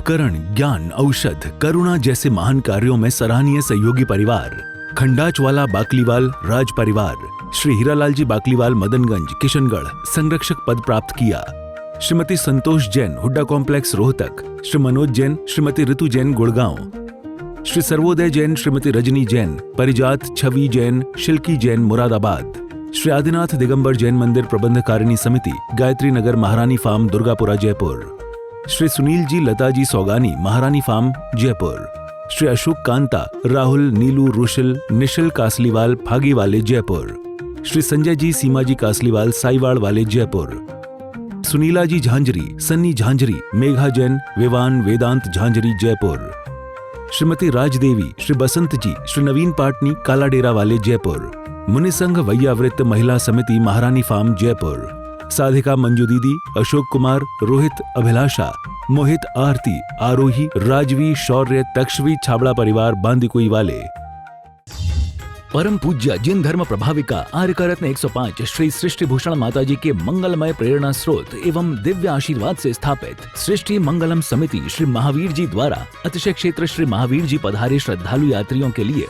उपकरण, ज्ञान, औषध, करुणा जैसे महान कार्यों में सराहनीय सहयोगी परिवार खंडाचवाला बाकलीवाल राज परिवार श्री हीरालाल जी बाकलीवाल मदनगंज किशनगढ़ संरक्षक पद प्राप्त किया। श्रीमती संतोष जैन हुड्डा कॉम्प्लेक्स रोहतक, श्री मनोज जैन, श्रीमती ऋतु जैन गुड़गांव, श्री सर्वोदय जैन, श्रीमती रजनी जैन, परिजात छवि जैन, शिल्की जैन मुरादाबाद, श्री आदिनाथ दिगंबर जैन मंदिर प्रबंधकारिणी समिति गायत्री नगर महारानी फार्म दुर्गापुरा जयपुर, श्री सुनील जी लता जी सौगानी महारानी फार्म जयपुर, श्री अशोक कांता राहुल नीलू रुशिल निशिल कासलीवाल फागी वाले जयपुर, श्री संजय जी सीमा जी कासलीवाल साईवाड़ वाले जयपुर, सुनीला जी झांझरी, सन्नी झांझरी, मेघा जैन, विवान वेदांत झांझरी जयपुर, श्रीमती राजदेवी, श्री बसंत जी, श्री नवीन पाटनी कालाडेरा वाले जयपुर, मुनिसंघ वैयावृत्त महिला समिति महारानी फार्म जयपुर, साधिका मंजू दीदी, अशोक कुमार, रोहित, अभिलाषा, मोहित, आरती, आरोही, राजवी, शौर्य, तक्षवी छाबड़ा परिवार बांदीकुई वाले। परम पूज्य जिन धर्म प्रभाविका आर्यकरत्न 105 श्री सृष्टि भूषण माता जी के मंगलमय प्रेरणा स्रोत एवं दिव्य आशीर्वाद से स्थापित सृष्टि मंगलम समिति श्री महावीर जी द्वारा अतिशय क्षेत्र श्री महावीर जी पधारे श्रद्धालु यात्रियों के लिए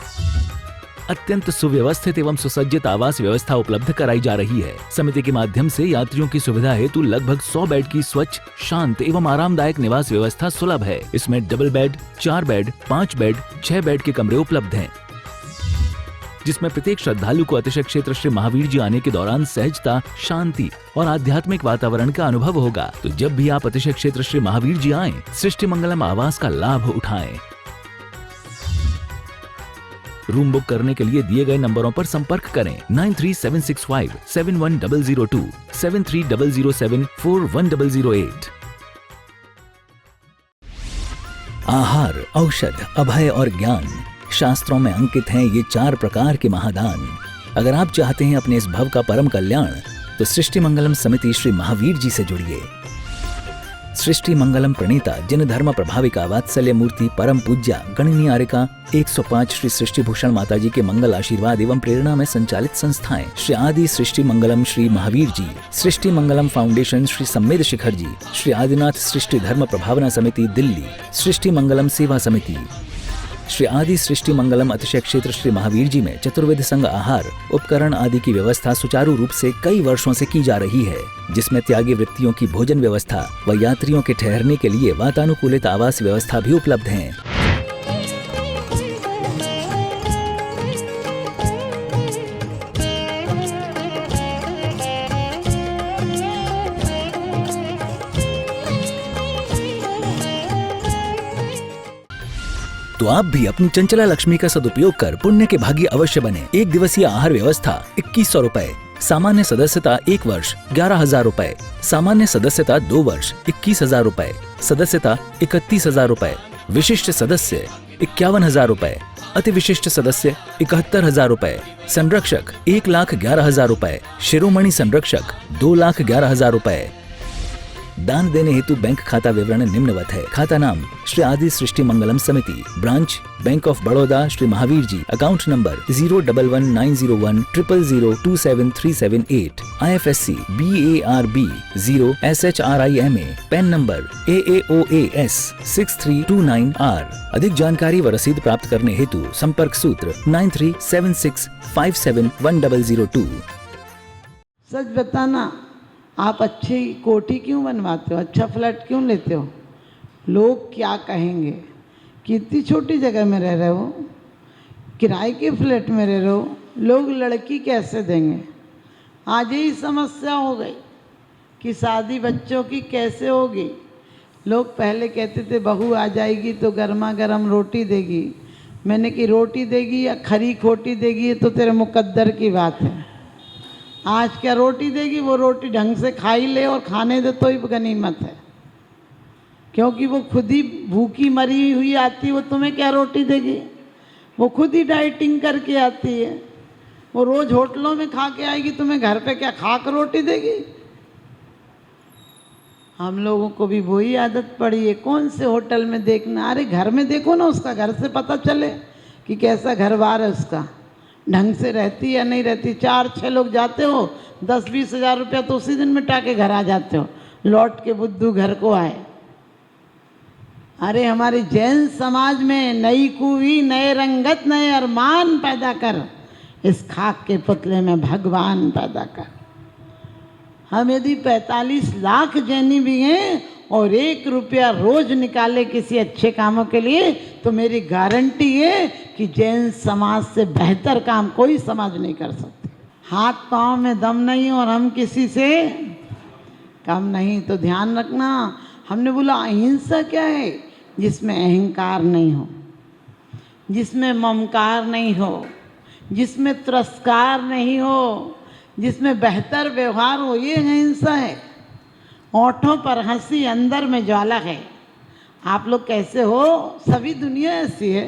अत्यंत सुव्यवस्थित एवं सुसज्जित आवास व्यवस्था उपलब्ध कराई जा रही है। समिति के माध्यम से यात्रियों की सुविधा हेतु लगभग 100 बेड की स्वच्छ, शांत एवं आरामदायक निवास व्यवस्था सुलभ है। इसमें double bed, 4 bed, 5 bed, 6 bed के कमरे उपलब्ध हैं, जिसमें प्रत्येक श्रद्धालु को अतिशय क्षेत्र श्री महावीर जी आने के दौरान सहजता, शांति और आध्यात्मिक वातावरण का अनुभव होगा। तो जब भी आप अतिशय क्षेत्र श्री महावीर जी आएं, सृष्टि मंगलम आवास का लाभ उठाएं। रूम बुक करने के लिए दिए गए नंबरों पर संपर्क करें 9376571002, 7300741008। आहार, औषध, अभय और ज्ञान शास्त्रों में अंकित हैं ये 4 प्रकार के महादान। अगर आप चाहते हैं अपने इस भव का परम कल्याण, तो सृष्टि मंगलम समिति श्री महावीर जी से जुड़िए। सृष्टि मंगलम प्रणीता जिन धर्म प्रभाविका वात्सल्य मूर्ति परम पूज्या गणनीय आर्यका 105 श्री सृष्टि भूषण माता जी के मंगल आशीर्वाद एवं प्रेरणा में संचालित संस्थाएं श्री आदि सृष्टि मंगलम श्री महावीर जी, सृष्टि मंगलम फाउंडेशन श्री सम्मेद शिखर जी, श्री आदिनाथ सृष्टि धर्म प्रभावना समिति दिल्ली, सृष्टि मंगलम सेवा समिति, श्री आदि सृष्टि मंगलम अतिशय क्षेत्र श्री महावीर जी में चतुर्वेद संघ आहार उपकरण आदि की व्यवस्था सुचारू रूप से कई वर्षों से की जा रही है, जिसमें त्यागी वृत्तियों की भोजन व्यवस्था व यात्रियों के ठहरने के लिए वातानुकूलित आवास व्यवस्था भी उपलब्ध है। तो आप भी अपनी चंचला लक्ष्मी का सदुपयोग कर पुण्य के भागी अवश्य बने। 1 दिवसीय आहार व्यवस्था 2100 रुपए, सामान्य सदस्यता 1 वर्ष 11,000 रुपए, सामान्य सदस्यता 2 वर्ष 21,000 रुपए, सदस्यता 31,000 रुपए, विशिष्ट सदस्य 51,000 रुपए, अति विशिष्ट सदस्य 71,000 रुपए, संरक्षक 1,11,000 रुपए, शिरोमणि संरक्षक 2,11,000 रुपए। दान देने हेतु बैंक खाता विवरण निम्नवत है। खाता नाम श्री आदि Srishti Mangalam Samiti, branch bank of Baroda Shri Mahavir ji, account number 0119010027378, IFSC BARB 0SHRIMA, PAN number AAOAS 6329R। अधिक जानकारी व रसीद प्राप्त करने हेतु संपर्क सूत्र 9376571002। सच बताना, आप अच्छी कोठी क्यों बनवाते हो, अच्छा फ्लैट क्यों लेते हो? लोग क्या कहेंगे? कितनी छोटी जगह में रह रहे हो, किराए के फ्लैट में रह रहे हो, लोग लड़की कैसे देंगे? आज यही समस्या हो गई कि शादी बच्चों की कैसे होगी। लोग पहले कहते थे बहू आ जाएगी तो गर्मा गर्म रोटी देगी। मैंने कि रोटी देगी या खरी खोटी देगी, ये तो तेरे मुकद्दर की बात है। आज क्या रोटी देगी, वो रोटी ढंग से खा ही ले और खाने दे तो ही गनीमत है, क्योंकि वो खुद ही भूखी मरी हुई आती, वो तुम्हें क्या रोटी देगी? वो खुद ही डाइटिंग करके आती है, वो रोज़ होटलों में खा के आएगी, तुम्हें घर पे क्या खा कर रोटी देगी? हम लोगों को भी वही आदत पड़ी है, कौन से होटल में देखना, अरे घर में देखो ना, उसका घर से पता चले कि कैसा घर बार है उसका, ढंग से रहती या नहीं रहती। 4-6 लोग जाते हो, 10-20 हज़ार रुपया तो उसी दिन मिटा के घर आ जाते हो, लौट के बुद्धू घर को आए। अरे हमारे जैन समाज में नई कुवी, नए रंगत, नए अरमान पैदा कर, इस खाक के पुतले में भगवान पैदा कर। हम यदि 45 लाख जैनी भी हैं और 1 रुपया रोज निकाले किसी अच्छे कामों के लिए, तो मेरी गारंटी है कि जैन समाज से बेहतर काम कोई समाज नहीं कर सकते। हाथ पांव में दम नहीं और हम किसी से कम नहीं। तो ध्यान रखना, हमने बोला अहिंसा क्या है? जिसमें अहंकार नहीं हो, जिसमें ममकार नहीं हो, जिसमें तिरस्कार नहीं हो, जिसमें बेहतर व्यवहार हो, ये अहिंसा है। होठों पर हंसी, अंदर में ज्वाला है। आप लोग कैसे हो? सभी दुनिया ऐसी है।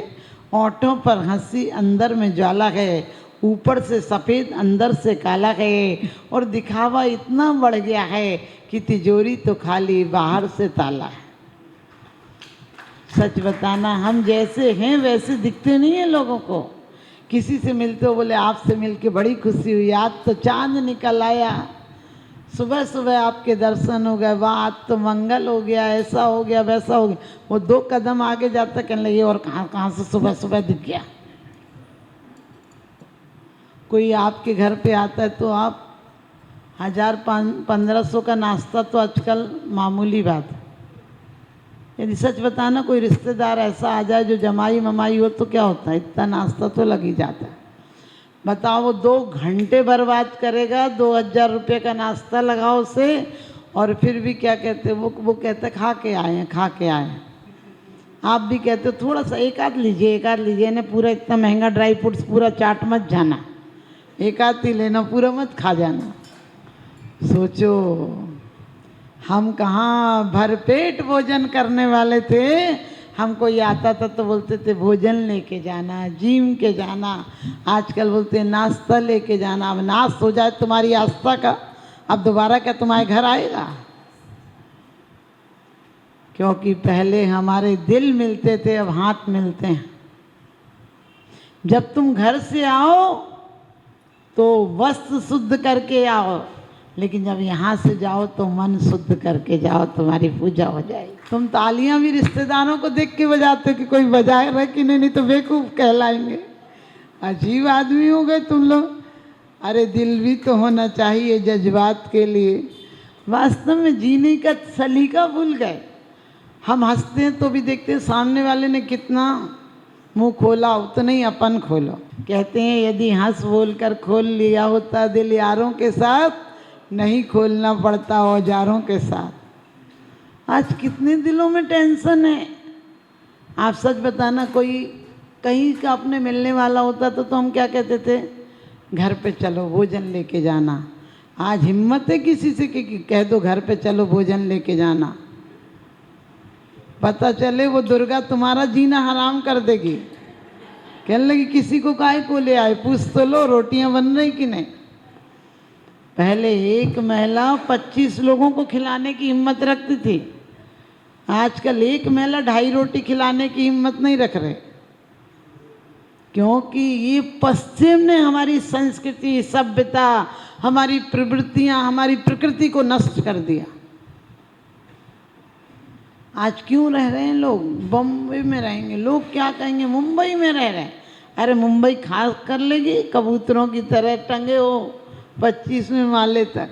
होठों पर हंसी, अंदर में ज्वाला है, ऊपर से सफ़ेद अंदर से काला है, और दिखावा इतना बढ़ गया है कि तिजोरी तो खाली, बाहर से ताला है। सच बताना, हम जैसे हैं वैसे दिखते नहीं हैं लोगों को। किसी से मिलते हो, बोले आपसे मिलके बड़ी खुशी हुई, आज तो चांद निकल आया, सुबह सुबह आपके दर्शन हो गए, वाह आज तो मंगल हो गया, ऐसा हो गया, वैसा हो गया। वो 2 कदम आगे जाता कहने लगे और कहाँ कहाँ से सुबह सुबह दिख गया। कोई आपके घर पे आता है तो आप 1000-1500 का नाश्ता तो आजकल मामूली बात है। यदि सच बताना, कोई रिश्तेदार ऐसा आ जाए जो जमाई ममाई हो तो क्या होता है, इतना नाश्ता तो लग ही जाता है। बताओ, वो 2 घंटे बर्बाद करेगा, 2000 रुपये का नाश्ता लगाओ उसे, और फिर भी क्या कहते, वो कहते खा के आए हैं, खा के आए हैं। आप भी कहते हो थोड़ा सा एक आध लीजिए, एक आध लीजिए ना, पूरा इतना महंगा ड्राई फ्रूट्स पूरा चाट मत जाना, एक आध ही लेना, पूरा मत खा जाना। सोचो, हम कहाँ भरपेट भोजन करने वाले थे। हमको ये आता था तो बोलते थे भोजन लेके जाना, जिम के जाना। आजकल बोलते हैं नाश्ता लेके जाना। अब नाश हो जाए तुम्हारी आस्था का, अब दोबारा क्या तुम्हारे घर आएगा? क्योंकि पहले हमारे दिल मिलते थे, अब हाथ मिलते हैं। जब तुम घर से आओ तो वस्त्र शुद्ध करके आओ, लेकिन जब यहाँ से जाओ तो मन शुद्ध करके जाओ, तुम्हारी पूजा हो जाएगी। तुम तालियां भी रिश्तेदारों को देख के बजाते हो कि कोई बजाए रहे कि नहीं तो बेवकूफ़ कहलाएंगे। अजीब आदमी हो गए तुम लोग। अरे दिल भी तो होना चाहिए जज्बात के लिए। वास्तव में जीने का सलीका भूल गए। हम हंसते हैं तो भी देखते हैं सामने वाले ने कितना मुंह खोला, उतना ही अपन खोलो। कहते हैं यदि हंस बोल कर खोल लिया होता दिल यारों के साथ, नहीं खोलना पड़ता औजारों के साथ। आज कितने दिलों में टेंशन है। आप सच बताना, कोई कहीं का अपने मिलने वाला होता तो हम क्या कहते थे, घर पे चलो भोजन लेके जाना। आज हिम्मत है किसी से कि कह दो घर पे चलो भोजन लेके जाना, पता चले वो दुर्गा तुम्हारा जीना हराम कर देगी। कहने लगी किसी को काहे को ले आए, पूछ तो लो रोटियां बन रही कि नहीं। पहले एक महिला 25 लोगों को खिलाने की हिम्मत रखती थी। आजकल एक महिला 2.5 रोटी खिलाने की हिम्मत नहीं रख रहे, क्योंकि ये पश्चिम ने हमारी संस्कृति, सभ्यता, हमारी प्रवृत्तियां, हमारी प्रकृति को नष्ट कर दिया। आज क्यों रह रहे हैं लोग बम्बई में रहेंगे, लोग क्या कहेंगे मुंबई में रह रहे हैं। अरे मुंबई खास कर लेगी, कबूतरों की तरह टंगे हो 25वें माले तक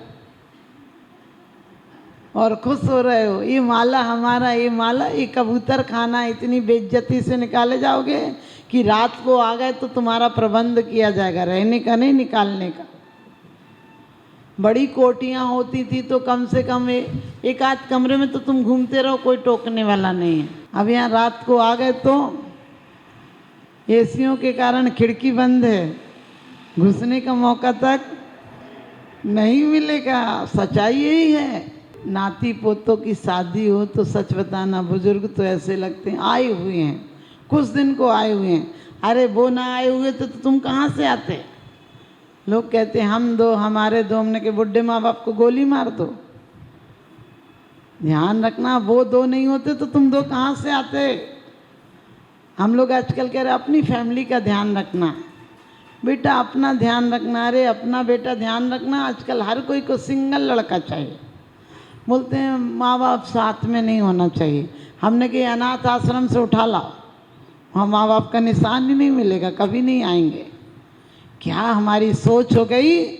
और खुश हो रहे हो। ये माला हमारा, ये माला, ये कबूतर खाना। इतनी बेइज्जती से निकाले जाओगे कि रात को आ गए तो तुम्हारा प्रबंध किया जाएगा, रहने का नहीं, निकालने का। बड़ी कोठियाँ होती थी तो कम से कम एक आध कमरे में तो तुम घूमते रहो, कोई टोकने वाला नहीं है। अब यहाँ रात को आ गए तो एसियों के कारण खिड़की बंद है, घुसने का मौका तक नहीं मिलेगा। सच्चाई यही है। नाती पोतों की शादी हो तो सच बताना, बुजुर्ग तो ऐसे लगते हैं आए हुए हैं, कुछ दिन को आए हुए हैं। अरे वो ना आए हुए तो तुम कहाँ से आते। लोग कहते हैं हम दो, हमारे दो। हमने के बुढ़े माँ बाप को गोली मार दो। ध्यान रखना, वो दो नहीं होते तो तुम दो कहाँ से आते। हम लोग आजकल कह रहे अपनी फैमिली का ध्यान रखना। बेटा अपना ध्यान रखना, अरे अपना बेटा ध्यान रखना। आजकल हर कोई को सिंगल लड़का चाहिए। बोलते हैं माँ बाप साथ में नहीं होना चाहिए। हमने कि अनाथ आश्रम से उठा लाओ, वहाँ माँ बाप का निशान ही नहीं मिलेगा, कभी नहीं आएंगे। क्या हमारी सोच हो गई।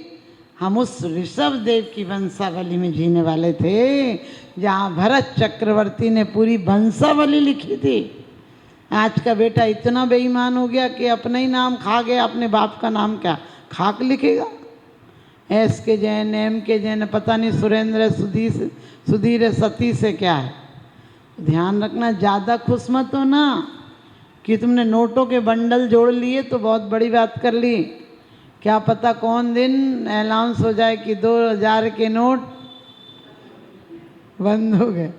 हम उस ऋषभ देव की वंशावली में जीने वाले थे, जहाँ भरत चक्रवर्ती ने पूरी वंशावली लिखी थी। आज का बेटा इतना बेईमान हो गया कि अपना ही नाम खा गया, अपने बाप का नाम क्या खाक लिखेगा। एस के जैन, एम के जैन, पता नहीं सुरेंद्र, सुधीर, सती से क्या है। ध्यान रखना, ज़्यादा खुश मत हो ना कि तुमने नोटों के बंडल जोड़ लिए तो बहुत बड़ी बात कर ली। क्या पता कौन दिन अनाउंस हो जाए कि 2000 के नोट बंद हो गए।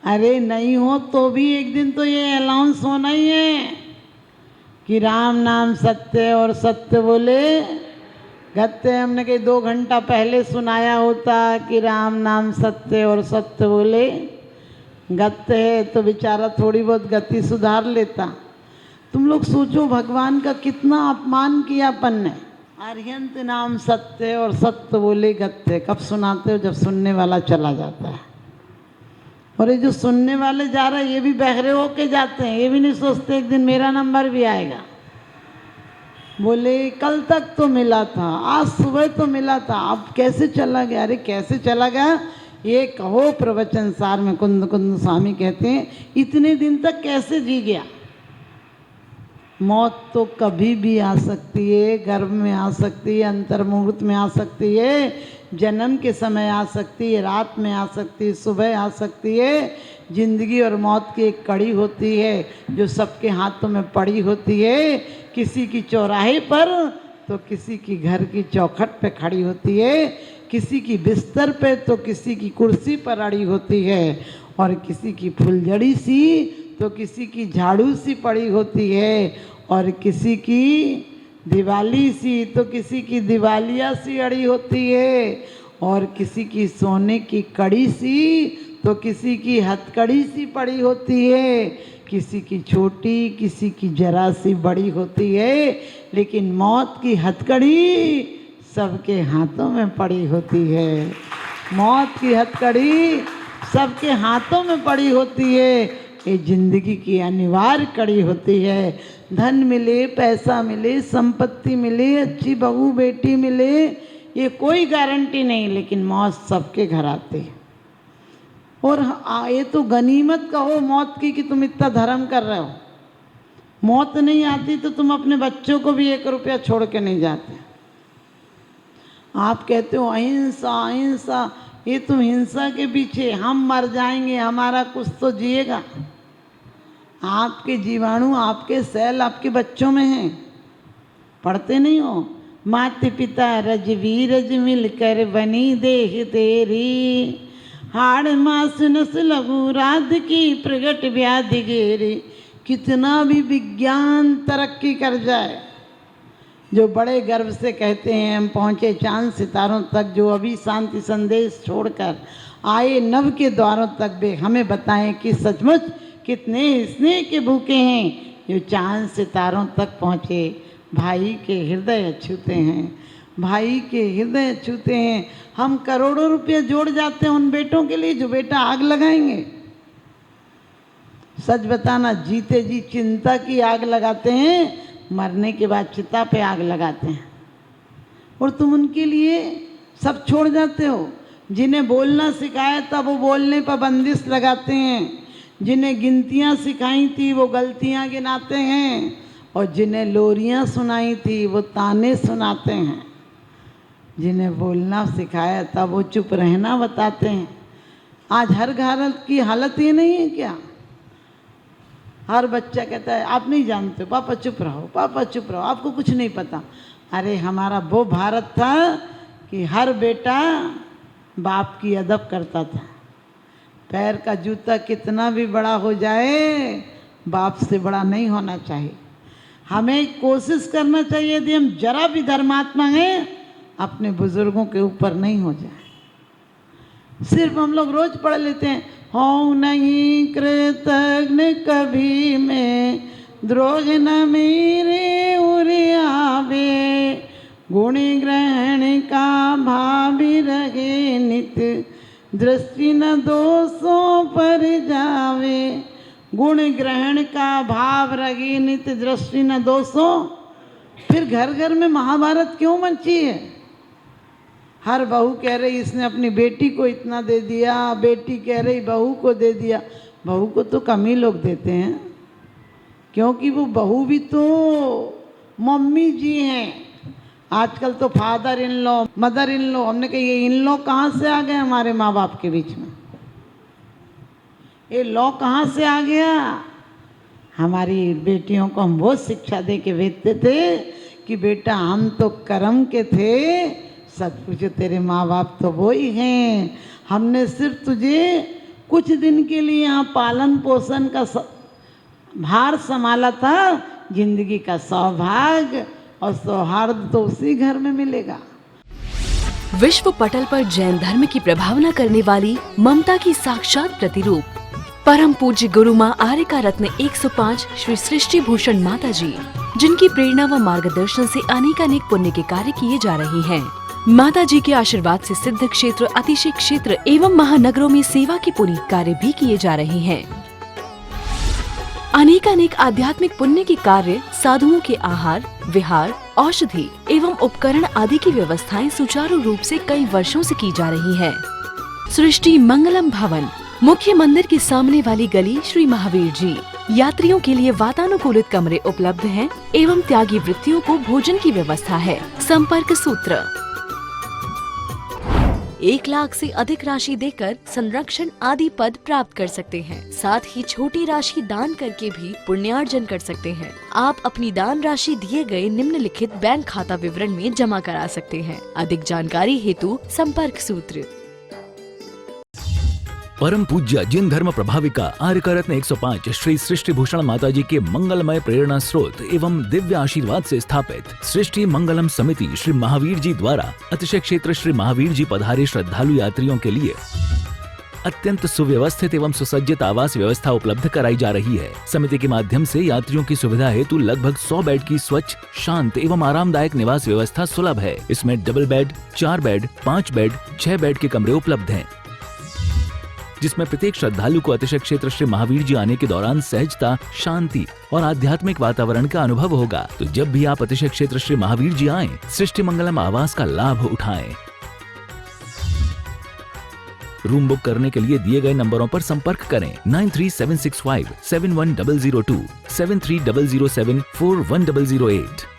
अरे नहीं हो तो भी एक दिन तो ये अनाउंस होना ही है कि राम नाम सत्य और सत्य बोले गत्ते। हमने कहीं 2 घंटा पहले सुनाया होता कि राम नाम सत्य और सत्य बोले गत्ते है, तो बेचारा थोड़ी बहुत गति सुधार लेता। तुम लोग सोचो भगवान का कितना अपमान किया अपन ने। आर्यंत नाम सत्य और सत्य बोले गत्ते कब सुनाते हो? जब सुनने वाला चला जाता है। और ये जो सुनने वाले जा रहे हैं ये भी बहरे होके जाते हैं, ये भी नहीं सोचते एक दिन मेरा नंबर भी आएगा। बोले कल तक तो मिला था, आज सुबह तो मिला था, अब कैसे चला गया? अरे कैसे चला गया ये कहो। प्रवचन सार में कुंद कुंद स्वामी कहते हैं इतने दिन तक कैसे जी गया। मौत तो कभी भी आ सकती है, गर्भ में आ सकती है, अंतर्मुहूर्त में आ सकती है, जन्म के समय आ सकती है, रात में आ सकती है, सुबह आ सकती है। जिंदगी और मौत की एक कड़ी होती है जो सबके हाथों में पड़ी होती है। किसी की चौराहे पर तो किसी की घर की चौखट पे खड़ी होती है, किसी की बिस्तर पे तो किसी की कुर्सी पर अड़ी होती है, और किसी की फुलझड़ी सी तो किसी की झाड़ू सी पड़ी होती है, और किसी की दिवाली सी तो किसी की दिवालिया सी अड़ी होती है, और किसी की सोने की कड़ी सी तो किसी की हथकड़ी सी पड़ी होती है। किसी की छोटी किसी की जरा सी बड़ी होती है, लेकिन मौत की हथकड़ी सबके हाथों में पड़ी होती है। मौत की हथकड़ी सबके हाथों में पड़ी होती है। ये जिंदगी की अनिवार्य कड़ी होती है। धन मिले, पैसा मिले, संपत्ति मिले, अच्छी बहू बेटी मिले, ये कोई गारंटी नहीं, लेकिन मौत सबके घर आती है। और ये तो गनीमत कहो मौत की कि तुम इतना धर्म कर रहे हो। मौत नहीं आती तो तुम अपने बच्चों को भी 1 रुपया छोड़ के नहीं जाते। आप कहते हो अहिंसा अहिंसा, ये तुम हिंसा के पीछे, हम मर जाएंगे हमारा कुछ तो जिएगा। आपके जीवाणु, आपके सेल आपके बच्चों में हैं, पढ़ते नहीं हो? माता पिता रजवीरज मिलकर बनी देह तेरी, हाड़ मास नस लघु राध की प्रगट व्याधि गेरी। कितना भी विज्ञान तरक्की कर जाए, जो बड़े गर्व से कहते हैं हम पहुँचे चांद सितारों तक, जो अभी शांति संदेश छोड़कर आए नव के द्वारों तक, वे हमें बताएं कि सचमुच कितने स्नेह के भूखे हैं जो चांद सितारों तक पहुँचे। भाई के हृदय छूते हैं, भाई के हृदय छूते हैं। हम करोड़ों रुपये जोड़ जाते हैं उन बेटों के लिए जो बेटा आग लगाएंगे। सच बताना, जीते जी चिंता की आग लगाते हैं, मरने के बाद चिता पे आग लगाते हैं। और तुम उनके लिए सब छोड़ जाते हो। जिन्हें बोलना सिखाया था वो बोलने पर बंदिश लगाते हैं, जिन्हें गिनतियाँ सिखाई थी वो गलतियाँ गिनाते हैं, और जिन्हें लोरियाँ सुनाई थी वो ताने सुनाते हैं। जिन्हें बोलना सिखाया था वो चुप रहना बताते हैं। आज हर घर की हालत ये नहीं है क्या? हर बच्चा कहता है आप नहीं जानते हो, पापा चुप रहो, पापा चुप रहो, आपको कुछ नहीं पता। अरे हमारा वो भारत था कि हर बेटा बाप की अदब करता था। पैर का जूता कितना भी बड़ा हो जाए, बाप से बड़ा नहीं होना चाहिए। हमें कोशिश करना चाहिए यदि हम जरा भी धर्मात्मा हैं, अपने बुजुर्गों के ऊपर नहीं हो जाए। सिर्फ हम लोग रोज पढ़ लेते हैं, हो नहीं कृतज्ञ कभी मैं, द्रोह न मेरे उरे आवे, गुण ग्रहण का भाव रहे नित, दृष्टि न दोषों पर जावे। गुण ग्रहण का भाव रगी नित्य दृष्टि न दोषो। फिर घर घर में महाभारत क्यों मची है? हर बहू कह रही इसने अपनी बेटी को इतना दे दिया, बेटी कह रही बहू को दे दिया। बहू को तो कम ही लोग देते हैं, क्योंकि वो बहू भी तो मम्मी जी हैं। आजकल तो father in law, mother in law. हमने कहा ये इन लॉ कहाँ से आ गए हमारे माँ बाप के बीच में? ये लॉ कहाँ से आ गया? हमारी बेटियों को हम वो शिक्षा दे के भेजते थे कि बेटा हम तो कर्म के थे, सच पूछो तेरे माँ बाप तो वो ही हैं। हमने सिर्फ तुझे कुछ दिन के लिए यहाँ पालन पोषण का भार संभाला था। जिंदगी का सौभाग्य और सौहार्द तो उसी घर में मिलेगा। विश्व पटल पर जैन धर्म की प्रभावना करने वाली ममता की साक्षात प्रतिरूप परम पूज्य गुरु माँ आर्यका रत्न 105 श्री सृष्टि भूषण माता जी, जिनकी प्रेरणा व मार्गदर्शन से अनेकानेक पुण्य के कार्य किए जा रहे हैं। माता जी के आशीर्वाद से सिद्ध क्षेत्र, अतिशय क्षेत्र एवं महानगरों में सेवा के पुनीत कार्य भी किए जा रहे हैं। अनेकानेक आध्यात्मिक पुण्य के कार्य, साधुओं के आहार विहार, औषधि एवं उपकरण आदि की व्यवस्थाएं सुचारू रूप से कई वर्षों से की जा रही है। सृष्टि मंगलम भवन, मुख्य मंदिर के सामने वाली गली, श्री महावीर जी। यात्रियों के लिए वातानुकूलित कमरे उपलब्ध हैं एवं त्यागी वृत्तियों को भोजन की व्यवस्था है। संपर्क सूत्र 1 लाख से अधिक राशि देकर संरक्षण आदि पद प्राप्त कर सकते हैं। साथ ही छोटी राशि दान करके भी पुण्यार्जन कर सकते हैं। आप अपनी दान राशि दिए गए निम्नलिखित बैंक खाता विवरण में जमा करा सकते हैं। अधिक जानकारी हेतु संपर्क सूत्र। परम पूज्य जिन धर्म प्रभाविका आर्यका रत्न 105 श्री सृष्टि भूषण माता जी के मंगलमय प्रेरणा स्रोत एवं दिव्य आशीर्वाद से स्थापित सृष्टि मंगलम समिति श्री महावीर जी द्वारा अतिशय क्षेत्र श्री महावीर जी पधारे श्रद्धालु यात्रियों के लिए अत्यंत सुव्यवस्थित एवं सुसज्जित आवास व्यवस्था उपलब्ध कराई जा रही है। समिति के माध्यम से यात्रियों की सुविधा हेतु लगभग 100 बेड की स्वच्छ, शांत एवं आरामदायक निवास व्यवस्था सुलभ है। इसमें double bed, 4 bed, 5 bed, 6 bed के कमरे उपलब्ध हैं, जिसमें प्रत्येक श्रद्धालु को अतिशय क्षेत्र श्री महावीर जी आने के दौरान सहजता, शांति और आध्यात्मिक वातावरण का अनुभव होगा। तो जब भी आप अतिशय क्षेत्र श्री महावीर जी आएं, सृष्टि मंगलम आवास का लाभ उठाएं। रूम बुक करने के लिए दिए गए नंबरों पर संपर्क करें 9376571002, 7300741008।